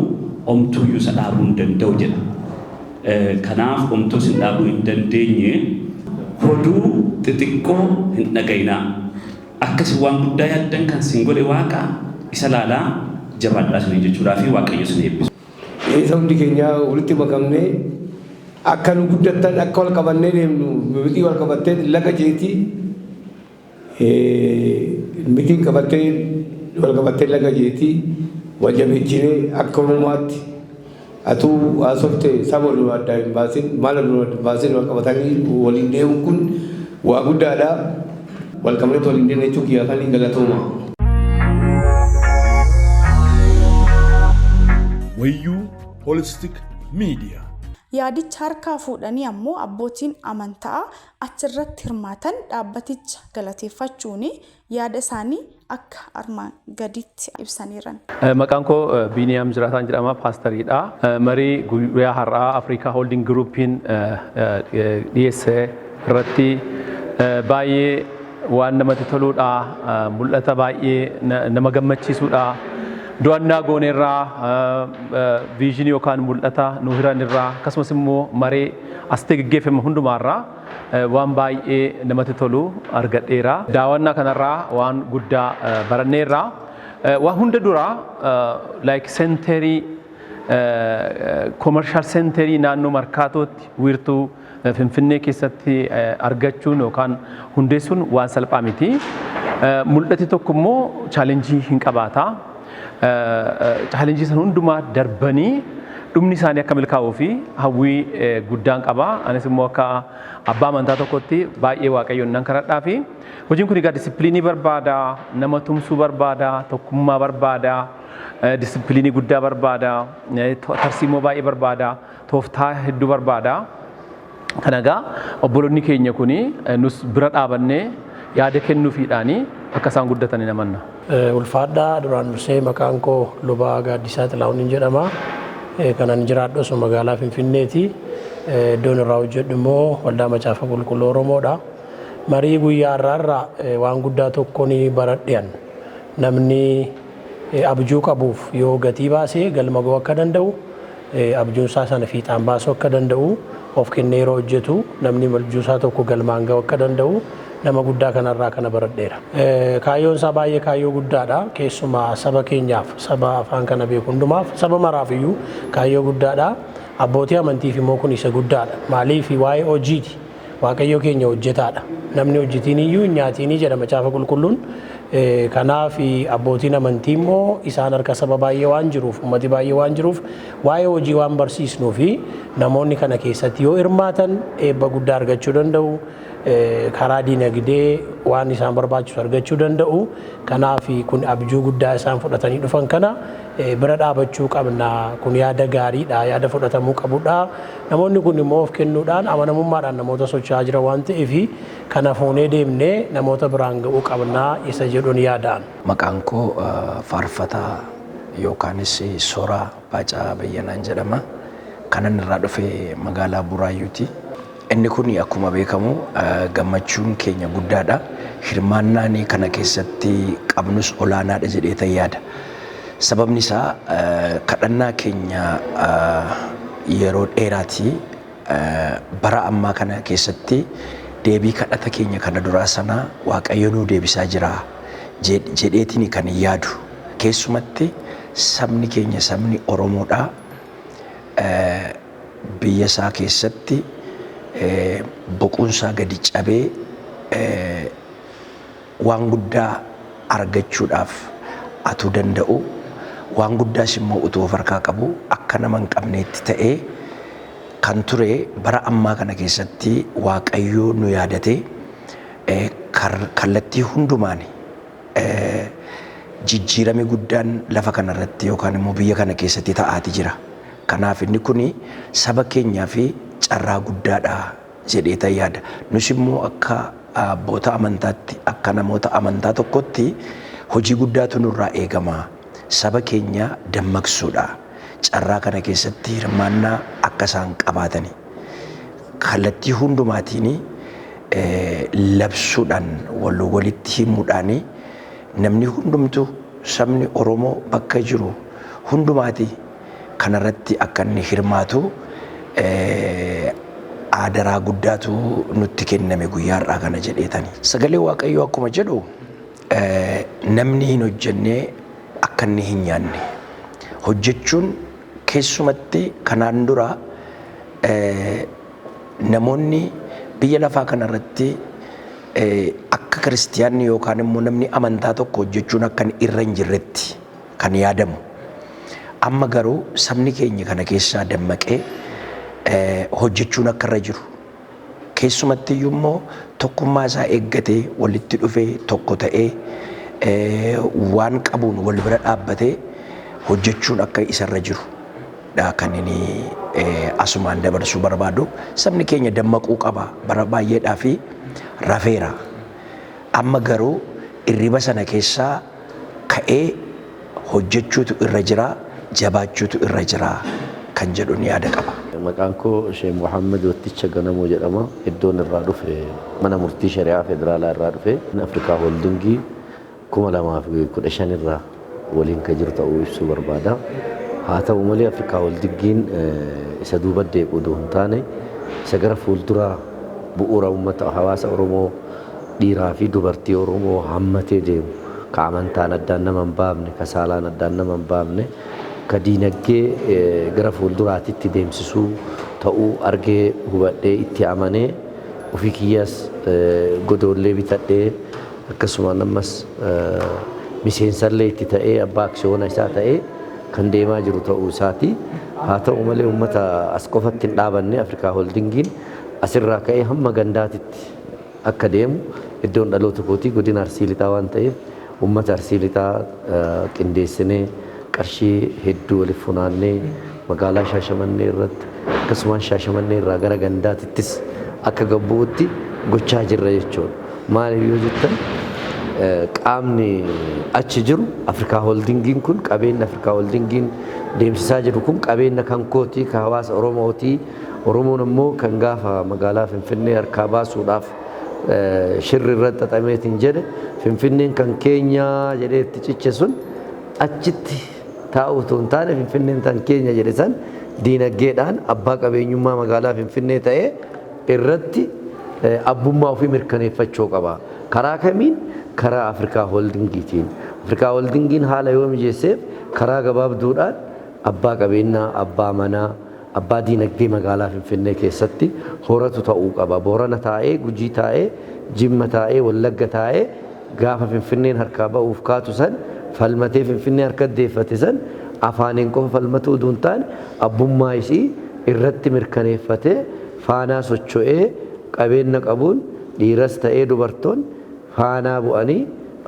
S10: omtuuyyuu isa dhaabuu hin danda'u jedha. Kanaaf omtuu isin dhaabuu hin dandeenye hoduu xixiqqoo hin dhagayinaa. Akkasi waan guddaa yaaddan kan isin godhe Waaqa isa laalaa jabaadhaa isin jechuudhaa fi Waaqayyo isin eebbisu.
S11: Isa hundi keenya walitti makamnee akka nu guddattan akka wal qabannee deemnu miti wal qabattee laga jeetii mitiin qabattee wal qabattee laga jeetii wal jabeechinee akka uumaatti atuu haasofte saba nu addaa hin baasin maala nu adda baasin wal qabatanii waliin deemuun kun waa guddaadha. Wal qabneetu waliin deemne jechuun kiyyaafanii galatooma.
S6: Wayyuu Holistic Media.
S7: Yaadicha harkaa fuudhanii ammoo abbootiin amantaa achirratti hirmaatan dhaabbaticha galateeffachuun yaada isaanii akka armaan gaditti ibsaniiran.
S12: Maqaan koo Biiniyaam Jiraataan jedhama, paastariidha. Marii guyyaa har'aa Afrikaa Holding Groupiin dhiyeesse irratti baay'ee waan namatti toluudha, mul'ata baay'ee nama gammachiisuudha. Do'annaa gooneerraa viizhinii yookaan mul'ata nu hiranirraa akkasumas immoo maree asitee gaggeeffame hundumaarraa waan baay'ee namatti tolu argadheera. Daawwannaa kanarraa waan guddaa baranneerraa waan hunda duraa like senterii commercial senterii naannoo markaatootti wiirtuu Finfinnee keessatti argachuun yookaan hundeessuun waan salphaa miti. Mul'ati tokko immoo chaalenjii hin qabaata. Chaalenjii san hundumaa darbanii dhumni isaanii akka milkaa'uu fi hawwii guddaan qaba. Anis immoo akka abbaa amantaa tokkotti baay'ee Waaqayyoon nan kadhadhaa fi hojiin kun egaa disipiliinii barbaada, nama tumsuu barbaada, tokkummaa barbaada, disipiliinii guddaa barbaada, tarsiimoo baay'ee barbaada, tooftaa hedduu barbaada. Kana egaa obboloonni keenya kuni nus bira dhaabannee yaada kennuufiidhaanii akka isaan guddatan ni amanna.
S5: Ulfaadhaa duraan dursee maqaan koo Lubaa Gaaddisaa Xilaawun jedhama. Kanan jiraadhu osoo magaalaa Finfinneeti. Iddoon irraa hojjedhu immoo waldaa Macaafa Qulqulluu Oromoodha. Marii guyyaa har'aarraa waan guddaa tokko ni baradhean. Namni abjuu qabuuf yoo gatii baasee galma ga'uu akka danda'u, abjuun isaa sana fiixaan baasuu akka danda'u, of kennee yeroo hojjetu namni abjuu isaa tokko galmaan ga'uu akka danda'u nama guddaa kanarraa kana baradheera. Kaayyoon isaa baay'ee kaayyoo guddaadha. Keessumaa saba keenyaaf, saba afaan kana beeku hundumaaf, saba maraafiyyuu kaayyoo guddaadha. Abbootii amantiif immoo kun isa guddaadha. Maaliif waa'ee hojiiti. Waaqayyo keenya hojjetaadha. Namni hojjetiin iyyuu nyaatiin jedha Macaafa Qulqulluun. Kanaaf abbootiin amantii immoo isaan harka saba baay'ee waan jiruuf, ummati baay'ee waan jiruuf waa'ee hojii waan barsiisnuu fi namoonni kana keessatti yoo hirmaatan eebba guddaa argachuu danda'u. Karaa diinagdee waan isaan barbaachisu argachuu danda'u. Kanaaf kun abjuu guddaa isaan fudhatanii dhufan kana bira dhaabachuu qabna. Kun yaada gaariidha, yaada fudhatamuu qabudha. Namoonni kun immoo of kennuudhaan amanamummaadhaan namoota socho'aa jiran waan ta'eef kana fuunee deemnee namoota biraan ga'uu qabna isa jedhuun yaadaan.
S3: Maqaan koo faarfataa yookaanis Sooraa Baacaa Bayyanaan jedhama. Kanan irraa dhufe magaalaa Buraayyuuti. Inni kun akkuma beekamu gammachuun keenya guddaadha. Hirmaannaan kana keessatti qabnus olaanaadha jedhee yaada. Sababni isaa kadhannaa keenya yeroo dheeraati bara ammaa kana keessatti deebii kadhata keenya kana duraa sana Waaqayyo nuu deebisaa jira jedheetiin kan yaadu. Keessumatti sabni keenya sabni Oromoodha. Biyya isaa keessatti boqonsaa gadi cabee waan guddaa argachuudhaaf atuu danda'u, waan guddaas immoo utuu of harkaa qabu akka nama hin qabneetti ta'ee kan ture bara ammaa kana keessatti Waaqayyoo nu yaadatee kallattii hundumaan jijjiirame guddaan lafa kanarratti yookaan immoo biyya kana keessatti ta'aati jira. Kanaaf inni kun saba keenyaa fi carraa guddaadha jedhee yaada. Nus immoo akka abboota amantaatti akka namoota amantaa tokkotti hojii guddaatu nurraa eegama. Saba keenya dammaqsuudha. Carraa kana keessatti hirmaannaa akka isaan qabaatani. Kallattii hundumaatiin labsuudhaan walitti himuudhaan namni hundumtu sabni Oromoo bakka jiru hundumaati kanarratti akka inni hirmaatu aadaraa guddaatu nutti kenname guyyaa har'aa kana jedheetani. Sagalee Waaqayyoo akkuma jedhu namni hin hojjennee akka inni hin nyaanne hojjechuun keessumatti kanaan dura namoonni biyya lafaa kanarratti akka kiristiyaanni yookaan immoo namni amantaa tokko hojjechuun akka irra hin jirretti kan yaadamu. Amma garuu sabni keenya kana keessaa dammaqee hojjechuun akka irra jiru. Keessumatti immoo tokkummaa isaa eeggatee walitti dhufee tokko ta'ee waan qabuun wal bira dhaabbatee hojjechuun akka isarra jiru. Kan inni asumaan dabarsuu barbaadu sabni keenya dammaquu qaba bara baay'eedhaa fi rafeera. Amma garuu irriba sana keessaa ka'ee hojjechuutu irra jira, jabaachuutu irra jira kan jedhu ni yaada qaba.
S4: Maqaan koo Sheekh Muhammad Watticha Ganamuu jedhama. Iddoon irraa dhufe mana murtii shari'aa federaalaa irraa dhufe Afrikaa Holdingii 2015 irraa waliin kan jiru ta'uu ibsuu barbaada. Haa ta'u malee Afrikaa Holdingiin isa duuba deebi'u osoo hin taane isa gara fuulduraa bu'uura uummata hawaasa Oromoo dhiiraa fi dubartii Oromoo hammatee deemu ka amantaan addaan nama hin baafne ka saalaan addaan nama hin baafne ka diinagdee gara fuulduraatitti deemsisuu ta'uu argee hubadhee itti amanee ofii kiyyaas godoollee bitadhee akkasumaan ammas miseensallee itti ta'ee abbaa aksiyoona isaa ta'ee kan deemaa jiru ta'uu isaati. Haa ta'u malee uummata as qofatti hin dhaabanne Afrikaa Holdingiin asirraa ka'ee hamma gandaatitti akka deemu iddoon dhaloota kootii godina Arsii Lixaa waan ta'eef uummata Arsii Lixaa qindeessinee qarshii hedduu waliif funaannee magaalaa Shaashamannee irratti akkasumas Shaashamannee irraa gara gandaatittis akka gabbu'utti gochaa jirra jechuudha. Maaliif yoo jettan qaamni achi jiru Afrikaa Holdingiin kun qabeenya Afrikaa Holdingiin deemsisaa jiru kun qabeenya kan kootii ka hawaasa Oromootii. Oromoon immoo kan gaafa magaalaa Finfinnee harkaa baasuudhaaf shirri irratti xaxameetiin jedhe Finfinneen kan keenyaa jedhee itti ciche sun achitti taa'u osoo hin taane Finfinneen tan keenya jedhe san diinagdeedhaan abbaa qabeenyummaa magaalaa Finfinnee ta'ee irratti abbummaa ofii mirkaneeffachuu qaba. Karaa kamiin? Karaa Afrikaa Holdingiitiin. Afrikaa Holdingiin haala yoo mijeesseef karaa gabaabduudhaan abbaa qabeenyaa, abbaa manaa, abbaa diinagdee magaalaa Finfinnee keessatti horatu ta'uu qaba. Boorana taa'ee, Gujii taa'ee, Jimma taa'ee, Wallagga taa'ee gaafa Finfinneen harkaa ba'uuf kaatu san falmatee Finfinnee harka deeffate san afaaniin qofa falmatuu osoo hin taane abbummaa isii irratti mirkaneeffatee faanaa socho'ee qabeenya qabuun dhiiras ta'ee dubartoon faanaa bu'anii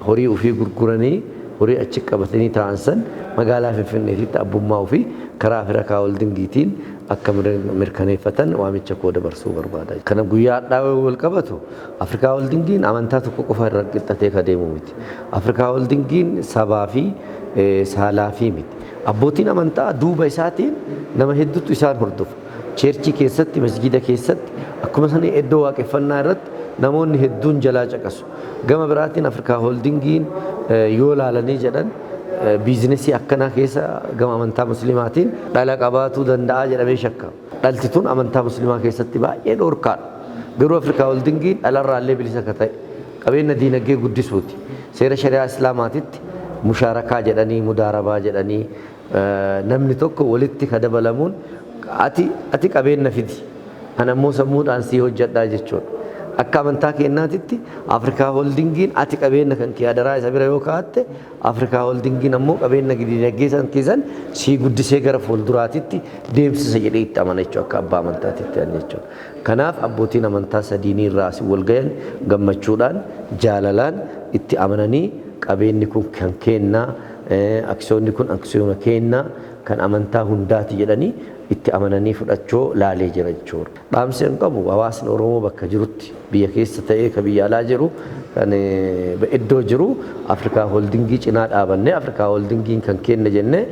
S4: horii ofii gurguranii horii achi qabatanii taa'an san magaalaa Finfinneetitti abbummaa ofii karaa Afrikaa Holdingiitiin akka mirkaneeffatan waamicha koo dabarsuu barbaada. Kana guyyaa hadhaa wal qabatu Afrikaa Holdingiin amantaa tokko qofa irra qixxatee ka deemu miti. Afrikaa Holdingiin sabaa fi saalaa fi miti. Abbootiin amantaa duuba isaatiin nama hedduutu isaan hordofa. Cheerchii keessatti, masjida keessatti akkuma sanii iddoo waaqeffannaa irratti namoonni hedduun jalaa caqasu. Gama biraatiin Afrikaa Holdingiin yoo laalanii jedhan biizinesii akkanaa keessa gama amantaa muslimaatiin dhala qabaatuu danda'a jedhamee shakkama. Dhalti tun amantaa muslimaa keessatti baay'ee dhorkaadha. Garuu Afrikaa Holdingiin dhalarraallee bilisa akka ta'e qabeenya diinagdee guddisuuti. Seera shari'aa islaamaatitti mushaarakaa jedhanii mudaarabaa jedhanii namni tokko walitti ka dabalamuun ati qabeenya fidi ana immoo sammuudhaan sii hojjedhaa jechuudha. Akka amantaa keenyaatitti Afrikaa Holdingiin ati qabeenya kan kee adaraa isa bira yoo kaa'atte Afrikaa Holdingiin ammoo qabeenya diinagdee san keessan sii guddisee gara fuulduraatitti deemsisa jedhee itti amana jechuudha akka abbaa amantaatitti jechuudha. Kanaaf abbootiin amantaa sadiinii irraa asii wal gahan gammachuudhaan jaalalaan itti amananii qabeenyi kun kan kennaa aksiyoonni kun aksiyoona kennaa kan amantaa hundaati jedhanii itti amananii fudhachuu laalee jira jechuudha. Dhaamsi an qabu hawaasni Oromoo bakka jirutti biyya keessa ta'ee ka biyya alaa jiru kan iddoo jiru Afrikaa Holdingii cinaa dhaabannee Afrikaa Holdingiin kan kenna jennee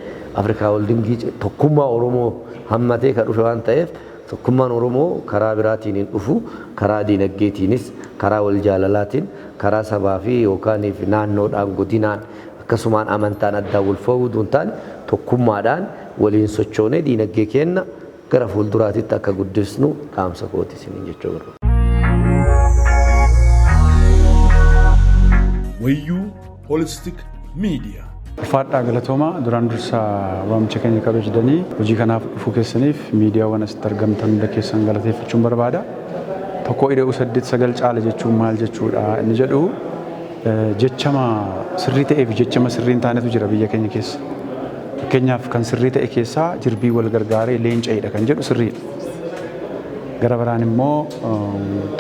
S4: Afrikaa Holdingii tokkummaa Oromoo hammatee ka dhufe waan ta'eef tokkummaan Oromoo karaa biraatiin hin dhufu karaa diinagdeetiinis karaa wal jaalalaatiin karaa sabaa fi yookaan naannoodhaan godinaan akkasumaan amantaan addaa wal fawwuuduu hin taane tokkummaadhaan waliin sochoonee diinagdee keenya gara fuulduraatitti akka guddisnu dhaamsa kooti isiniin jechuu barbaada.
S6: Wayyuu Holistic Media.
S1: Ulfaadhaa galatoomaa duraan dursa waamicha keenya kabajanii hojii kanaaf dhufuu keessaniif miidiyaawwan asitti argamtan hunda keessan galateeffachuun barbaada. Tokko ida'uu 8-9 caala jechuun maal jechuudha inni jedhu jechama sirrii ta'ee fi jechama sirrii hin taanetu jira biyya keenya keessa. Fakkeenyaaf kan sirrii ta'e keessaa jirbii wal gargaaree leenca'edha kan jedhu sirriidha. Gara biraan immoo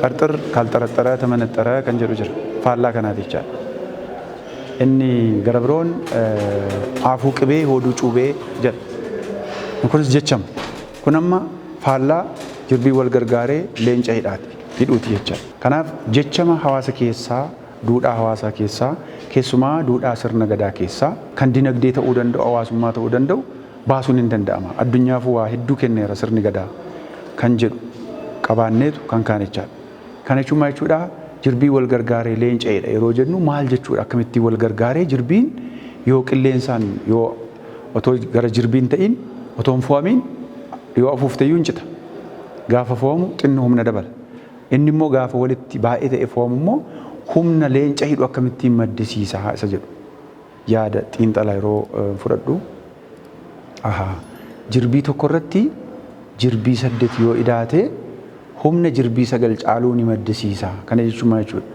S1: xarxir kaalxaraxara tamanaxara kan jedhu jira faallaa kanaaf jechaadha. Inni gara biroon afuu qibee hooduu cuubee jedha. Kunis jechama. Kun amma faallaa jirbii wal gargaaree leenca hidhuuti jecha. Kanaaf jechama hawaasa keessaa, duudhaa hawaasaa keessaa, keessumaa duudhaa sirna gadaa keessaa kan dinagdee ta'uu danda'u, hawaasummaa ta'uu danda'u baasuun hin danda'ama. Addunyaaf waa hedduu kenneera sirni gadaa kan jedhu qabaanneetu kan kaan jechaadha. Kana jechuun maal jechuudha? Jirbii wal gargaaree leenca'edha yeroo jennu maal jechuudha? Akkamittiin wal gargaaree jirbiin yoo qilleensaan yoo otoo gara jirbiin ta'in otoo hin fo'amiin yoo afuufteyyuu hin cita. Gaafa fo'amu xinno humna dabala. Inni immoo gaafa walitti baay'ee ta'e fo'amu immoo humna leenca hidhu akkamittiin maddisiisa isa jedhu yaada xiinxalaa yeroo fudhadhu. Jirbii tokko irratti jirbii 8 yoo idaate humna jirbii 9 caaluu ni maddisiisa. Kana jechuun maal jechuudha?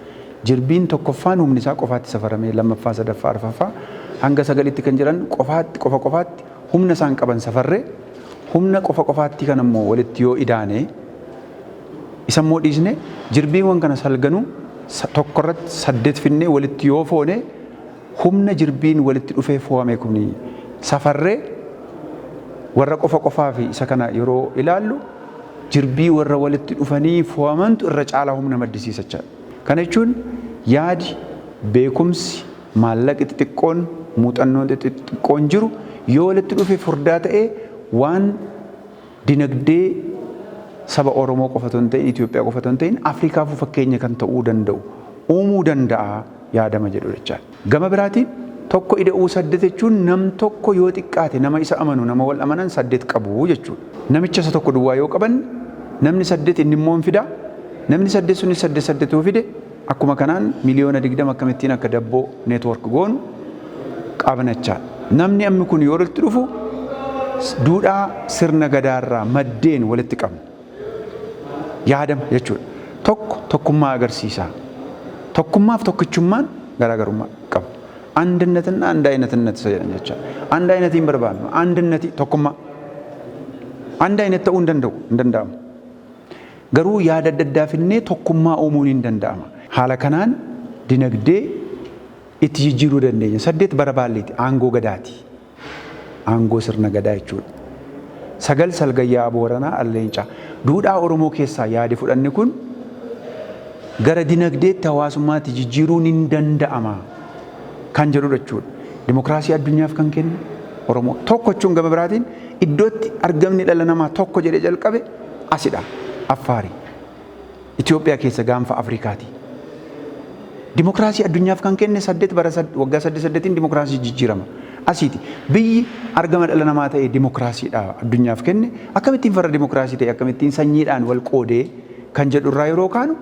S1: Jirbiin tokkoffaan humni isaa qofaatti safaramee lammaffaa sadaffaa arfaffaa hanga 9tti kan jiran qofaatti humna isaan qaban safarree humna qofaatti kan ammoo walitti yoo idaane isa immoo dhiisne jirbiiwwan kana salganuu tokko irratti 8 finnee walitti yoo foone humna jirbiin walitti dhufee fo'ame kuni safarree warra qofaa fi isa kana yeroo ilaallu jirbii warra walitti dhufanii fo'amantu irra caalaa humna maddisiisa. Kana jechuun yaadi, beekumsi, maallaqi xixiqqoon, muuxannoon xixiqqoon jiru yoo walitti dhufee furdaa ta'ee waan dinagdee saba Oromoo qofa osoo hin ta'in, Itoophiyaa qofa osoo hin ta'in, Afrikaafuu fakkeenya kan ta'uu danda'u uumuu danda'a yaadama jedhu jechaadha. Gama biraatiin tokko ida'uu 8 jechuun nam tokko yoo xiqqaate nama isa amanu nama wal amanan 8 qabu jechuudha. Namicha isa tokko duwwaa yoo qaban namni 8 inni immoo hin fida. Namni 8 sunis 8 yoo fide akkuma kanaan miliyoona 20 akkamittiin akka dabboo neetwoork goonu qabnachaa. Namni ammi kun yoo walitti dhufu duudhaa sirna gadaarraa maddeen walitti qabna. Yaadama jechuudha. Tokkummaa agarsiisa. Tokkummaaf tokkichummaan garaagarummaa qaba. አንድነትና አንድ አይነትነት ሰየን ይቻ አንድ አይነት ይምርባል አንድነት tokkumma አንድ አይነት ተው እንደንዳም ገሩ ያደደዳፍኔ tokkummaa ኡሙን እንደንዳም ሐለ ከናን ዲነግዴ ኢትጂሩ ደንደኝ ሰደት በረባሊት አንጎ ገዳቲ አንጎ ስርነ ገዳይቹ ሰገል ሰልገያ ቦረና አለንጫ ዱዳ ኦሮሞ ኬሳ ያዲ ፉደን ኩን ገረ ዲነግዴ ተዋሱማ ትጂሩን እንደንዳማ kan jedhu jechuudha. Dimookiraasii addunyaaf kan kennu Oromoo tokkochuun gama biraatiin iddootti argamni dhala namaa tokko jedhee jalqabe asidha. Affaarii. Itoophiyaa keessa gaanfa Afrikaati. Dimookiraasii addunyaaf kan kenne 8 bara waggaa 8 dimookiraasii jijjiirama. Asiiti biyyi argama dhala namaa ta'e dimookiraasiidha addunyaaf kenne akkamittiin farra dimookiraasii ta'e akkamittiin sanyiidhaan wal qoodee kan jedhu irraa yeroo kaanu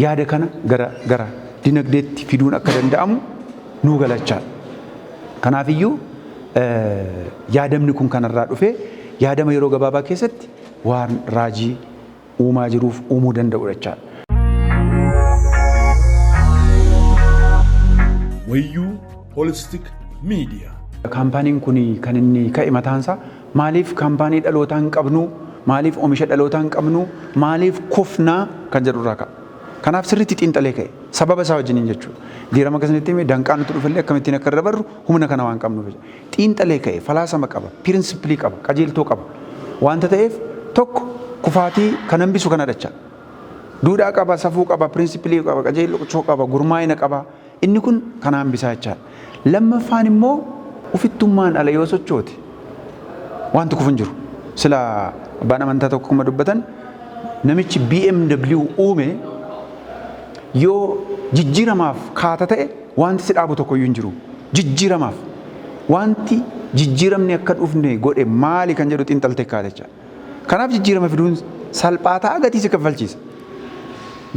S1: yaada kana gara dinagdeetti fiduun akka danda'amu nu galachaa. Kanaafiyyuu yaadamni kun kanarraa dhufee yaadama yeroo gabaabaa keessatti waan raajii uumaa jiruuf uumuu danda'u jecha.
S6: Wayyuu Holistic Media.
S1: Kaampaaniin kun kan inni ka'e mataansaa maaliif kaampaanii dhalootaa hin qabnu, maaliif oomisha dhalootaa hin qabnu, maaliif kufnaa kan jedhurraa ka'a. Kanaaf sirriitti xiinxalee ka'e sababa isaa wajjiniin jechuudha. Diirama akkasinitti himee danqaan nuti dhufallee akkamittiin akka irra barru humna kana waan qabnuuf xiinxalee ka'e falaasama qaba, pirinsipilii qaba, qajeeltoo qaba. Wanta ta'eef tokko kufaatii kan hambisu kana dachaa. Duudhaa qaba, safuu qaba, pirinsipilii qaba, qajeelchoo qaba, gurmaa'ina qaba. Inni kun kana hambisaa jechaadha. Lammaffaan immoo ufittummaan ala yoo sochoote wanti kufun jiru. Sila abbaan amantaa tokko kuma dubbatan namichi BMW uume yoo jijjiiramaaf kaata ta'e wanti si dhaabu tokko iyyuu hin jiru. jijjiiramaaf wanti jijjiiramni akka dhufne godhe maali kan jedhu xiinxaltee kaatecha. Kanaaf jijjiirama fiduun salphaataa gatii si kaffalchiisa.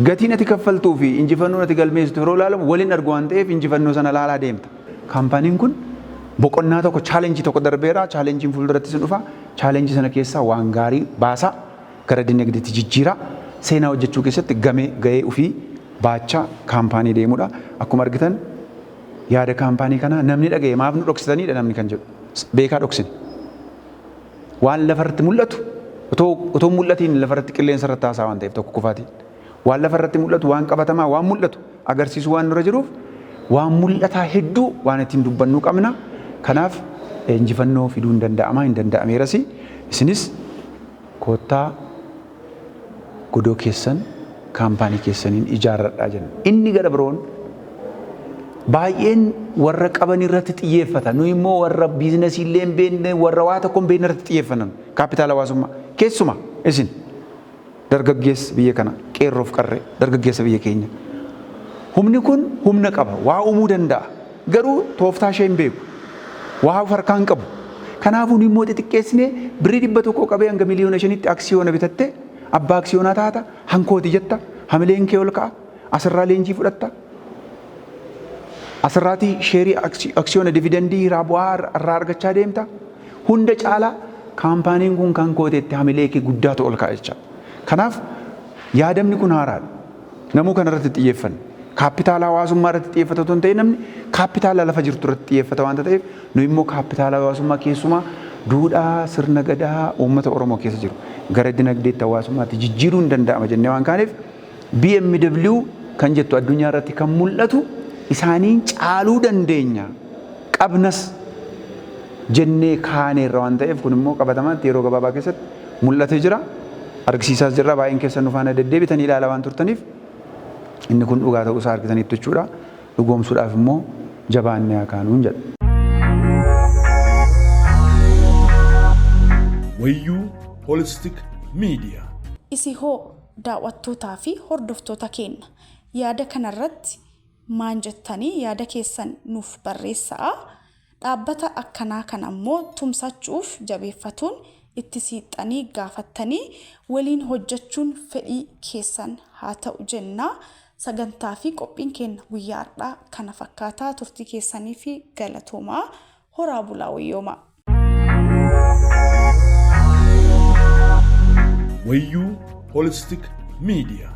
S1: Gatiin ati kaffaltuu fi injifannoon ati galmeessitu yeroo ilaalamu waliin argu waan ta'eef injifannoo sana ilaalaa deemta. Kaampaaniin kun boqonnaa tokko chaalenjii tokko darbeera. Chaalenjiin fuulduratti sin dhufa. Chaalenjii sana keessaa waan gaarii baasaa gara dinagdeetti jijjiiraa seenaa hojjechuu keessatti gahee ofii baachaa kaampaanii deemuudha. Akkuma argitan yaada kaampaanii kanaa namni dhaga'e maaf nu dhoksitaniidha namni kan jedhu beekaa dhoksine. Waan lafarratti mul'atu otoo mul'atiin lafarratti qilleensa irratti haasaa waan ta'eef tokko kufaatiin. Waan lafarratti mul'atu waan qabatamaa waan mul'atu agarsiisu waan nurra jiruuf waan mul'ataa hedduu waan ittiin dubbannuu qabna. Kanaaf injifannoo fiduu hin danda'amaa hin danda'ameeras isinis koottaa godoo keessan kaampaanii keessaniin ijaarradhaa jenna. Inni gara biroon baay'een warra qaban irratti xiyyeeffata. Nu immoo warra biizinasii illee hin beekne warra waa tokko hin beekne irratti xiyyeeffannan kaapitaala hawaasummaa keessumaa isin dargaggeessa biyya kana qeerroof qarree dargaggeessa biyya keenya. Humni kun humna qaba waa uumuu danda'a garuu tooftaa ishee hin beeku waa harkaa hin qabu. Kanaafuu nu immoo xixiqqeessinee birrii 100 qabee hanga miliyoona 5tti aksiyoona bitatte abbaa aksiyoonaa taata hankooti jetta hamileen kee ol ka'a asirraa leenjii fudhatta asirraati sheerii aksiyoona dividendii irraa bu'aa irraa argachaa deemta. Hunda caalaa kaampaaniin kun kan kooteetti hamilee kee guddaatu ol ka'a jecha. Kanaaf yaadamni kun haaraadha. Namuu kana irratti xiyyeeffanne. Kaapitaala hawaasummaa irratti xiyyeeffata otoo hin ta'in namni kaapitaala lafa jirtu irratti xiyyeeffata waanta ta'eef nu immoo kaapitaala hawaasummaa keessumaa duudhaa sirna gadaa uummata Oromoo keessa jiru gara dinagdeetti hawaasummaatti jijjiiruun danda'ama jennee waan kaaneef BMW kan jettu addunyaa irratti kan mul'atu isaaniin caaluu dandeenya qabnas jennee kaaneerra waan ta'eef kun immoo qabatamaatti yeroo gabaabaa keessatti mul'atee jira. Argisiisaas jirra baay'een keessan nu faana deddeebitanii ilaalaa waan turtaniif inni kun dhugaa ta'uu isaa argitaniitu jechuudha. Dhugoomsuudhaaf immoo jabaannee haa kaanuun jedha.
S6: Wayyuu Holistic Media.
S7: Isi hoo daawwattootaa fi hordoftoota keenya yaada kanarratti maan jettanii yaada keessan nuuf barreessaa. Dhaabbata akkanaa kan ammoo tumsachuuf jabeeffatuun itti siixanii gaafattanii waliin hojjechuun fedhii keessan haa ta'u jenna. Sagantaa fi qophiin keenya guyyaa har'aa kana fakkaataa turtii keessanii fi galatoomaa horaa bulaa wayyoomaa.
S6: Wayyuu Holistic Media.